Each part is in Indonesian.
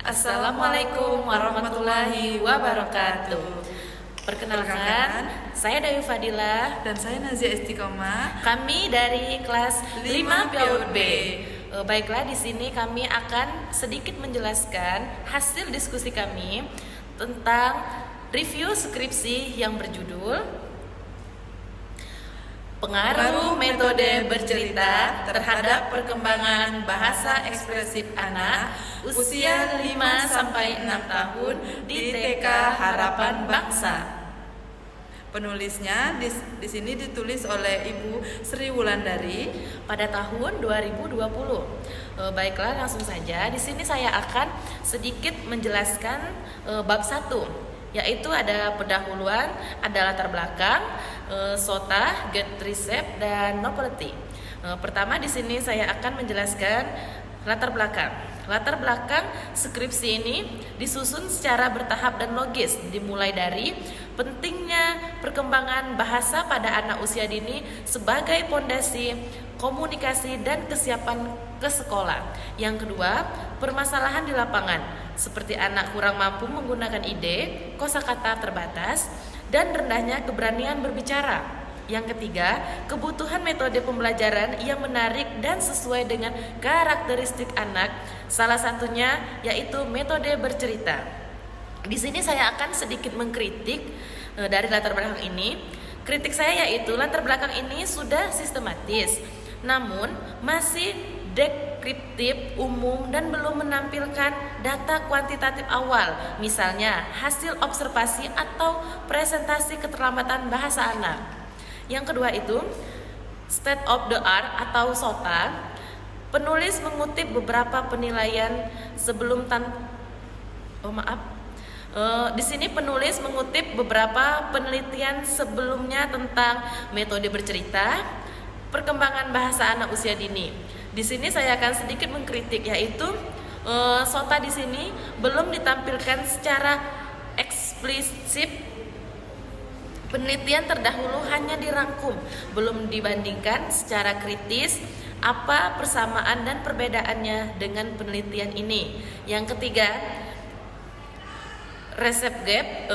Assalamualaikum warahmatullahi wabarakatuh. Perkenalkan, saya Dewi Fadila Dan saya Nazia Istiqomah. Kami dari kelas 5 PAUD B. Baiklah, di sini kami akan sedikit menjelaskan hasil diskusi kami tentang review skripsi yang berjudul Pengaruh Metode Bercerita terhadap Perkembangan Bahasa Ekspresif Anak Usia 5-6 tahun di TK Harapan Bangsa. Penulisnya di sini ditulis oleh Ibu Sri Wulandari Pada tahun 2020. Baiklah, langsung saja. Di sini saya akan sedikit menjelaskan bab 1, yaitu ada pendahuluan, ada latar belakang, SOTA, get recept, dan novelty. Pertama di sini saya akan menjelaskan latar belakang. Latar belakang skripsi ini disusun secara bertahap dan logis, dimulai dari pentingnya perkembangan bahasa pada anak usia dini sebagai pondasi komunikasi dan kesiapan ke sekolah. Yang kedua, permasalahan di lapangan, seperti anak kurang mampu menggunakan ide, kosakata terbatas, dan rendahnya keberanian berbicara. Yang ketiga, kebutuhan metode pembelajaran yang menarik dan sesuai dengan karakteristik anak, salah satunya yaitu metode bercerita. Di sini saya akan sedikit mengkritik dari latar belakang ini. Kritik saya yaitu latar belakang ini sudah sistematis, namun masih deskriptif umum dan belum menampilkan data kuantitatif awal, misalnya hasil observasi atau presentasi keterlambatan bahasa anak. Yang kedua itu state of the art atau SOTA. Penulis mengutip beberapa penilaian sebelum di sini penulis mengutip beberapa penelitian sebelumnya tentang metode bercerita, perkembangan bahasa anak usia dini. Di sini saya akan sedikit mengkritik, yaitu SOTA di sini belum ditampilkan secara eksplisit. Penelitian terdahulu hanya dirangkum, belum dibandingkan secara kritis apa persamaan dan perbedaannya dengan penelitian ini. Yang ketiga, recept gap.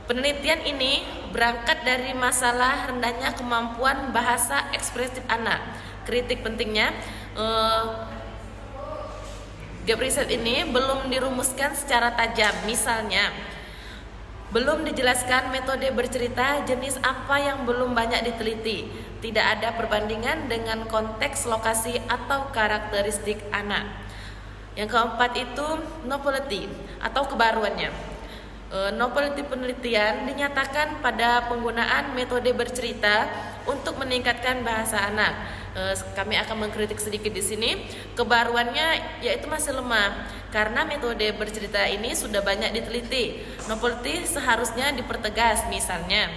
Penelitian ini berangkat dari masalah rendahnya kemampuan bahasa ekspresif anak. Kritik pentingnya, gap riset ini belum dirumuskan secara tajam. Misalnya, belum dijelaskan metode bercerita jenis apa yang belum banyak diteliti. Tidak ada perbandingan dengan konteks lokasi atau karakteristik anak. Yang keempat itu novelty atau kebaruannya. Novelty penelitian dinyatakan pada penggunaan metode bercerita untuk meningkatkan bahasa anak. Kami akan mengkritik sedikit di sini. Kebaruannya yaitu masih lemah karena metode bercerita ini sudah banyak diteliti. Novelty seharusnya dipertegas, misalnya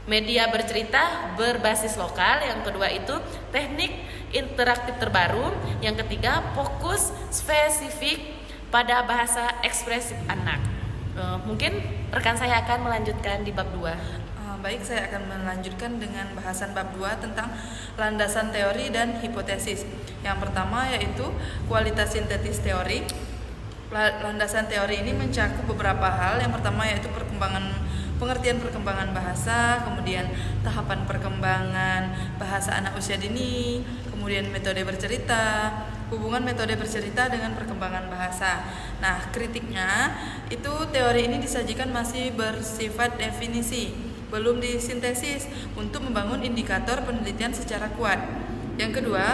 media bercerita berbasis lokal. Yang kedua itu teknik interaktif terbaru. Yang ketiga, fokus spesifik pada bahasa ekspresif anak. Mungkin rekan saya akan melanjutkan di bab 2. Baik, saya akan melanjutkan dengan bahasan bab 2 tentang landasan teori dan hipotesis. Yang pertama yaitu kualitas sintetis teori. Landasan teori ini mencakup beberapa hal. Yang pertama yaitu pengertian perkembangan bahasa, kemudian tahapan perkembangan bahasa anak usia dini, kemudian metode bercerita, hubungan metode bercerita dengan perkembangan bahasa. Nah, kritiknya itu teori ini disajikan masih bersifat definisi, belum disintesis untuk membangun indikator penelitian secara kuat. Yang kedua,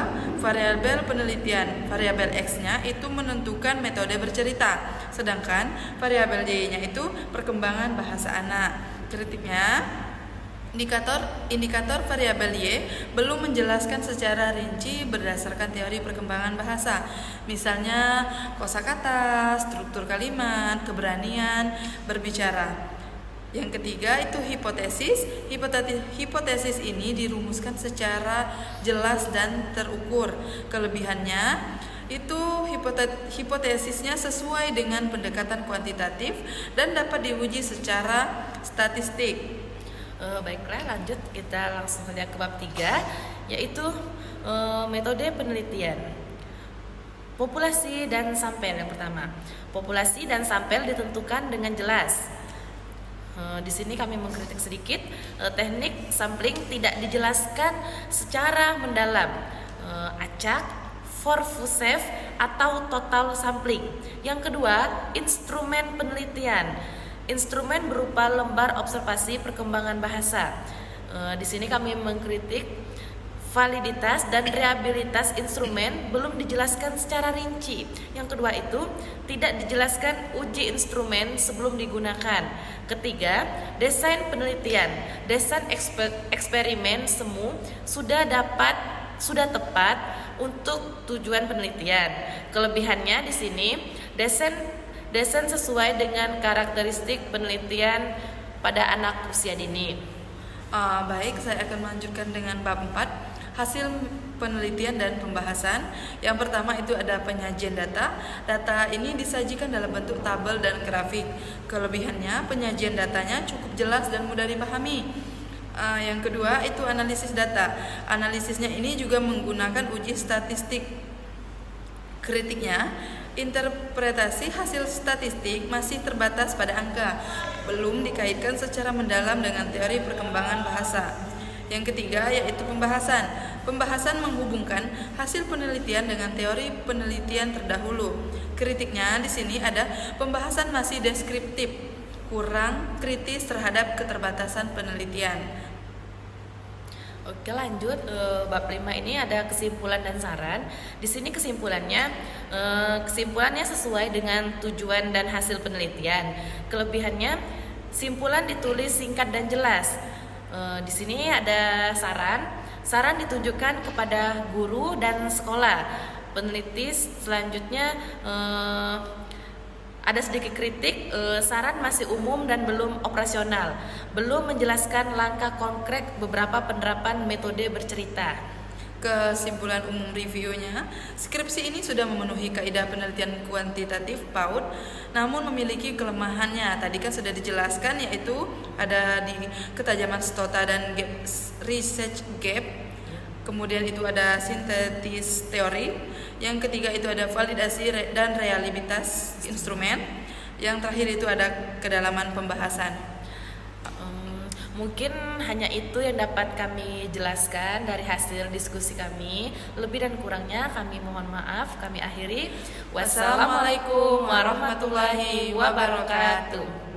variabel penelitian, variabel X-nya itu menentukan metode bercerita, sedangkan variabel Y-nya itu perkembangan bahasa anak. Kritiknya, indikator variabel Y belum menjelaskan secara rinci berdasarkan teori perkembangan bahasa, misalnya kosakata, struktur kalimat, keberanian berbicara. Yang ketiga itu hipotesis. Hipotesis ini dirumuskan secara jelas dan terukur. Kelebihannya itu hipotesisnya sesuai dengan pendekatan kuantitatif dan dapat diuji secara statistik. Baiklah, lanjut kita langsung saja ke bab 3, yaitu metode penelitian. Populasi dan sampel yang pertama. Populasi dan sampel ditentukan dengan jelas. Di sini kami mengkritik sedikit, teknik sampling tidak dijelaskan secara mendalam. Acak, Forfusef atau total sampling. Yang kedua, instrumen penelitian. Instrumen berupa lembar observasi perkembangan bahasa. Di sini kami mengkritik validitas dan reliabilitas instrumen belum dijelaskan secara rinci. Yang kedua itu tidak dijelaskan uji instrumen sebelum digunakan. Ketiga, desain penelitian. Desain eksperimen semu sudah tepat untuk tujuan penelitian. Kelebihannya di sini desain sesuai dengan karakteristik penelitian pada anak usia dini. Baik, saya akan melanjutkan dengan bab 4, hasil penelitian dan pembahasan. Yang pertama itu ada penyajian data. Data ini disajikan dalam bentuk tabel dan grafik. Kelebihannya, penyajian datanya cukup jelas dan mudah dipahami. Yang kedua itu analisis data. Analisisnya ini juga menggunakan uji statistik. Kritiknya, interpretasi hasil statistik masih terbatas pada angka, belum dikaitkan secara mendalam dengan teori perkembangan bahasa. Yang ketiga yaitu pembahasan. Pembahasan menghubungkan hasil penelitian dengan teori penelitian terdahulu. Kritiknya di sini ada pembahasan masih deskriptif, kurang kritis terhadap keterbatasan penelitian. Oke, lanjut bab 5 ini ada kesimpulan dan saran. Di sini kesimpulannya sesuai dengan tujuan dan hasil penelitian. Kelebihannya, simpulan ditulis singkat dan jelas. Di sini ada saran. Saran ditujukan kepada guru dan sekolah. Peneliti selanjutnya ada sedikit kritik, saran masih umum dan belum operasional, belum menjelaskan langkah konkret beberapa penerapan metode bercerita. Kesimpulan umum reviewnya, skripsi ini sudah memenuhi kaidah penelitian kuantitatif PAUD, namun memiliki kelemahannya. Tadi kan sudah dijelaskan, yaitu ada di ketajaman stota dan research gap. Kemudian itu ada sintetis teori. Yang ketiga itu ada validasi dan reliabilitas instrumen. Yang terakhir itu ada kedalaman pembahasan. Mungkin hanya itu yang dapat kami jelaskan dari hasil diskusi kami. Lebih dan kurangnya kami mohon maaf. Kami akhiri. Wassalamualaikum warahmatullahi wabarakatuh.